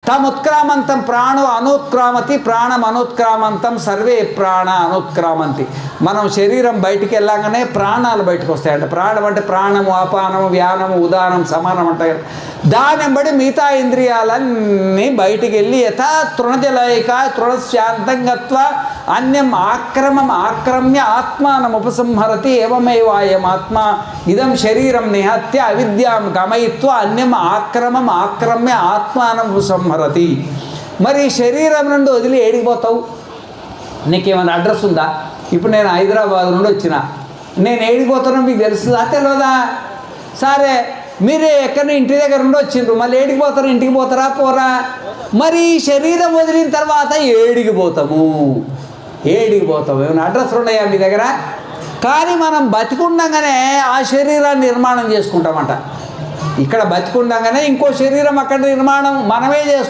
తముత్క్రామంతం ప్రాణో అనుత్క్రామతి ప్రాణం అనుత్క్రామంతం సర్వే ప్రాణ అనుత్క్రామంతి. మనం శరీరం బయటికి వెళ్ళగానే ప్రాణాలు బయటకు వస్తాయంట. ప్రాణం అంటే ప్రాణము, అపానము, వ్యానము, ఉదానం, సమానం అంటాయి. దాని బట్టి మిగతా ఇంద్రియాలన్నీ బయటికి వెళ్ళి యథా తృణజలైక తృణశాంతంగత్వ అన్యం ఆక్రమ్య ఆత్మానం ఉపసంహరతి ఏవమేవాయం ఆత్మ ఇదం శరీరం నిహత్య అవిద్యాం గమయిత్వ అన్యం ఆక్రమ్య ఆత్మానం ఉపసంహరతి. మరి శరీరం నుండి వదిలి ఏడిపోతావు? నీకేమైనా అడ్రస్ ఉందా? ఇప్పుడు నేను హైదరాబాద్ నుండి వచ్చిన, నేను ఏడిపోతానో మీకు తెలుస్తుందా? తెలియదా? సరే, మీరే ఎక్కడి ఇంటి దగ్గర నుండి వచ్చిండ్రు, మళ్ళీ ఏడికి పోతారు? ఇంటికి పోతారా? పోరా? మరి శరీరం వదిలిన తర్వాత ఏడికి పోతాము? ఏమైనా అడ్రస్లు ఉన్నాయా మీ దగ్గర? కానీ మనం బతికుండగానే ఆ శరీరాన్ని నిర్మాణం చేసుకుంటామంట. ఇక్కడ బతికుండగానే ఇంకో శరీరం అక్కడ నిర్మాణం మనమే చేసుకుంటాం.